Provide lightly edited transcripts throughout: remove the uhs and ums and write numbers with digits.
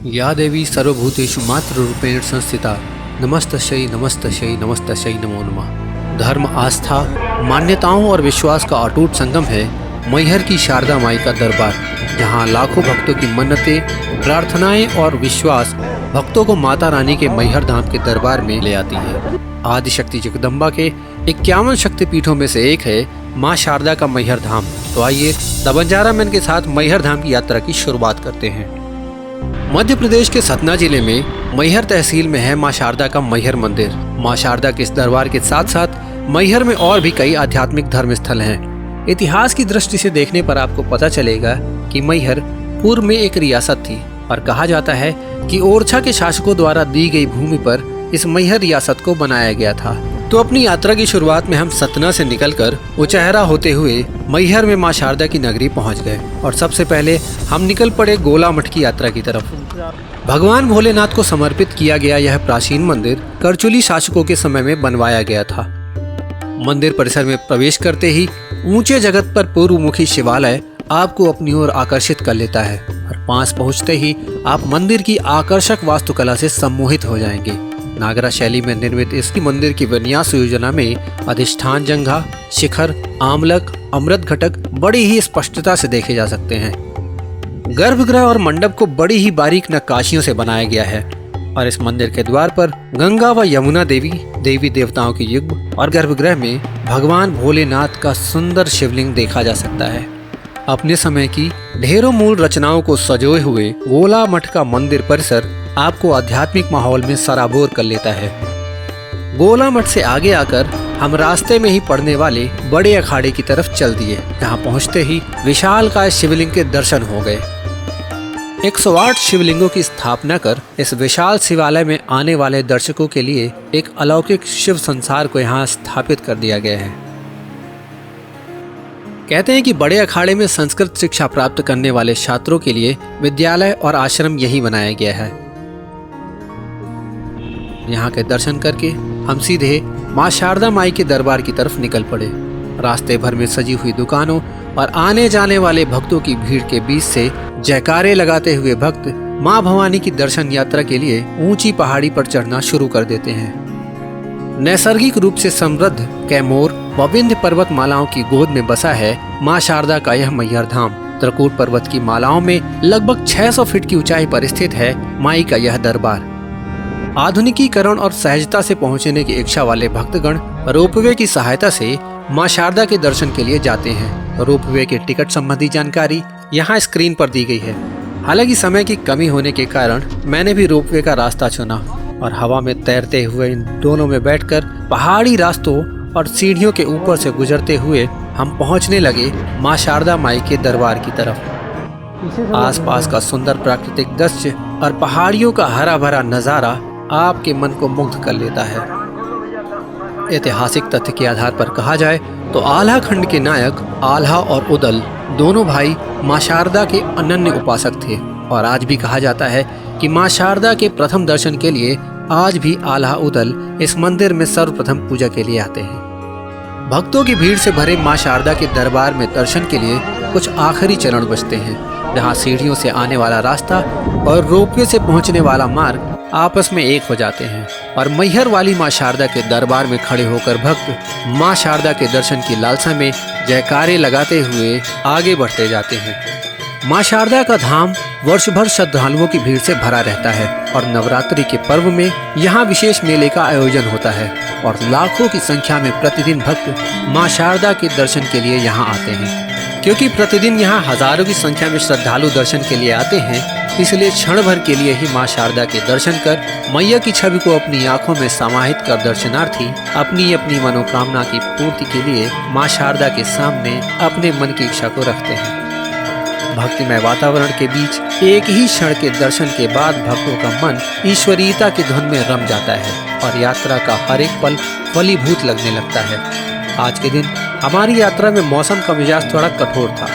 या देवी सर्वभूतेषु मातृरूपेण संस्थिता नमस्तस्यै नमस्तस्यै नमस्तस्यै नमो नमः। धर्म, आस्था, मान्यताओं और विश्वास का अटूट संगम है मैहर की शारदा माई का दरबार, जहां लाखों भक्तों की मन्नतें, प्रार्थनाएं और विश्वास भक्तों को माता रानी के मैहर धाम के दरबार में ले आती है। आदिशक्ति जगदम्बा के 51 शक्तिपीठों में से एक है मां शारदा का मैहर धाम। तो आइए द बंजारा मैन के साथ मैहर धाम की यात्रा की शुरुआत करते हैं। मध्य प्रदेश के सतना जिले में मैहर तहसील में है मां शारदा का मैहर मंदिर। मां शारदा के इस दरबार के साथ साथ मैहर में और भी कई आध्यात्मिक धर्म स्थल हैं। इतिहास की दृष्टि से देखने पर आपको पता चलेगा कि मैहर पूर्व में एक रियासत थी और कहा जाता है कि ओरछा के शासकों द्वारा दी गई भूमि पर इस मैहर रियासत को बनाया गया था। तो अपनी यात्रा की शुरुआत में हम सतना से निकलकर उचहरा होते हुए मैहर में मां शारदा की नगरी पहुंच गए और सबसे पहले हम निकल पड़े गोला मठ की यात्रा की तरफ। भगवान भोलेनाथ को समर्पित किया गया यह प्राचीन मंदिर करचुली शासकों के समय में बनवाया गया था। मंदिर परिसर में प्रवेश करते ही ऊंचे जगत पर पूर्वमुखी शिवालय आपको अपनी ओर आकर्षित कर लेता है और पास पहुंचते ही आप मंदिर की आकर्षक वास्तुकला से सम्मोहित हो जाएंगे। नागरा शैली में निर्मित इस मंदिर की विन्यास योजना में अधिष्ठान जंघा, शिखर, आमलक, अमृत घटक बड़ी ही स्पष्टता से देखे जा सकते हैं। गर्भगृह और मंडप को बड़ी ही बारीक नक्काशियों से बनाया गया है और इस मंदिर के द्वार पर गंगा व यमुना देवी, देवी देवताओं की युग्म और गर्भगृह में भगवान भोलेनाथ का सुंदर शिवलिंग देखा जा सकता है। अपने समय की ढेरों मूल रचनाओं को सजोए हुए गोला मठ का मंदिर परिसर आपको आध्यात्मिक माहौल में सराबोर कर लेता है। गोला मठ से आगे आकर हम रास्ते में ही पड़ने वाले बड़े अखाड़े की तरफ चल दिए, जहां पहुंचते ही विशालकाय शिवलिंग के दर्शन हो गए। 108 शिवलिंगों की स्थापना कर इस विशाल शिवालय में आने वाले दर्शकों के लिए एक अलौकिक शिव संसार को यहाँ स्थापित कर दिया गया है। कहते हैं कि बड़े अखाड़े में संस्कृत शिक्षा प्राप्त करने वाले छात्रों के लिए विद्यालय और आश्रम यही बनाया गया है। यहाँ के दर्शन करके हम सीधे मां शारदा माई के दरबार की तरफ निकल पड़े। रास्ते भर में सजी हुई दुकानों और आने जाने वाले भक्तों की भीड़ के बीच से जयकारे लगाते हुए भक्त मां भवानी की दर्शन यात्रा के लिए ऊंची पहाड़ी पर चढ़ना शुरू कर देते हैं। नैसर्गिक रूप से समृद्ध कैमोर व विंध्य पर्वत मालाओं की गोद में बसा है मां शारदा का यह मैहर धाम। त्रिकूट पर्वत की मालाओं में लगभग 600 फीट की ऊंचाई पर स्थित है माई का यह दरबार। आधुनिकीकरण और सहजता से पहुंचने की इच्छा वाले भक्तगण रोपवे की सहायता से मां शारदा के दर्शन के लिए जाते हैं। रोपवे के टिकट संबंधी जानकारी यहाँ स्क्रीन पर दी गई है। हालांकि समय की कमी होने के कारण मैंने भी रोपवे का रास्ता चुना और हवा में तैरते हुए इन दोनों में बैठकर पहाड़ी रास्तों और सीढ़ियों के ऊपर से गुजरते हुए हम पहुंचने लगे मां शारदा माई के दरबार की तरफ। आसपास का सुंदर प्राकृतिक दृश्य और पहाड़ियों का हरा भरा नजारा आपके मन को मुग्ध कर लेता है। ऐतिहासिक तथ्य के आधार पर कहा जाए तो आल्हा खंड के नायक आल्हा और उदल दोनों भाई मां शारदा के अनन्य उपासक थे और आज भी कहा जाता है कि मां शारदा के प्रथम दर्शन के लिए आज भी आल्हा उदल इस मंदिर में सर्वप्रथम पूजा के लिए आते हैं। भक्तों की भीड़ से भरे मां शारदा के दरबार में दर्शन के लिए कुछ आखिरी चरण बचते हैं, जहां सीढ़ियों से आने वाला रास्ता और रोपवे से पहुंचने वाला मार्ग आपस में एक हो जाते हैं और मैहर वाली मां शारदा के दरबार में खड़े होकर भक्त मां शारदा के दर्शन की लालसा में जयकारे लगाते हुए आगे बढ़ते जाते हैं। मां शारदा का धाम वर्ष भर श्रद्धालुओं की भीड़ से भरा रहता है और नवरात्रि के पर्व में यहाँ विशेष मेले का आयोजन होता है और लाखों की संख्या में प्रतिदिन भक्त मां शारदा के दर्शन के लिए यहाँ आते हैं। क्योंकि प्रतिदिन यहाँ हजारों की संख्या में श्रद्धालु दर्शन के लिए आते हैं, इसलिए क्षण भर के लिए ही मां शारदा के दर्शन कर मैया की छवि को अपनी आंखों में समाहित कर दर्शनार्थी अपनी अपनी मनोकामना की पूर्ति के लिए मां शारदा के सामने अपने मन की इच्छा को रखते हैं। भक्तिमय वातावरण के बीच एक ही क्षण के दर्शन के बाद भक्तों का मन ईश्वरीयता की धुन में रम जाता है और यात्रा का हर एक पल फलीभूत लगने लगता है। आज के दिन हमारी यात्रा में मौसम का मिजाज थोड़ा कठोर था।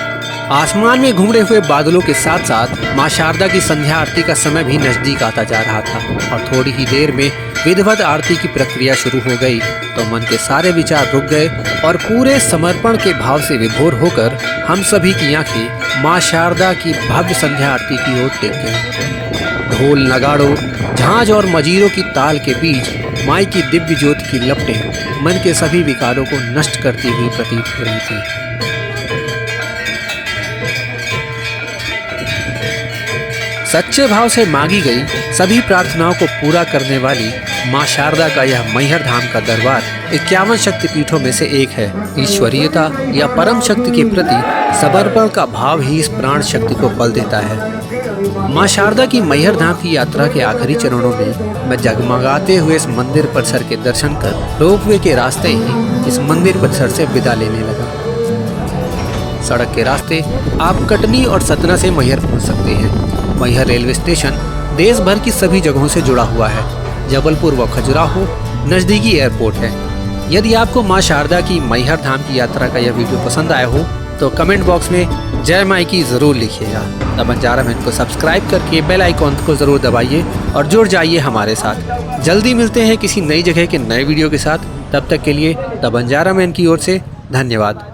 आसमान में घूमते हुए बादलों के साथ साथ मां शारदा की संध्या आरती का समय भी नजदीक आता जा रहा था और थोड़ी ही देर में विधिवत आरती की प्रक्रिया शुरू हो गई तो मन के सारे विचार रुक गए और पूरे समर्पण के भाव से विभोर होकर हम सभी की आंखें मां शारदा की भव्य संध्या आरती की ओर टेक गई। ढोल नगाड़ों, झांझ और मजीरों की ताल के बीच माई की दिव्य ज्योति की लपटें मन के सभी विकारों को नष्ट करती हुई प्रतीत हो रही थी। सच्चे भाव से मांगी गई सभी प्रार्थनाओं को पूरा करने वाली मां शारदा का यह मैहर धाम का दरबार 51 शक्तिपीठों में से एक है। ईश्वरीयता या परम शक्ति के प्रति समर्पण का भाव ही इस प्राण शक्ति को बल देता है। मां शारदा की मैहर धाम की यात्रा के आखिरी चरणों में मैं जगमगाते हुए इस मंदिर परिसर के दर्शन कर रोपवे के रास्ते ही इस मंदिर परिसर से विदा लेने लगा। सड़क के रास्ते आप कटनी और सतना से मैहर पहुंच सकते हैं। मैहर रेलवे स्टेशन देश भर की सभी जगहों से जुड़ा हुआ है। जबलपुर व खजुराहो नज़दीकी एयरपोर्ट है। यदि आपको मां शारदा की मैहर धाम की यात्रा का यह वीडियो पसंद आया हो तो कमेंट बॉक्स में जय माई की ज़रूर लिखिएगा। द बंजारा मैन को सब्सक्राइब करके बेल आइकॉन को ज़रूर दबाइए और जुड़ जाइए हमारे साथ। जल्दी मिलते हैं किसी नई जगह के नए वीडियो के साथ। तब तक के लिए द बंजारा मैन की ओर से धन्यवाद।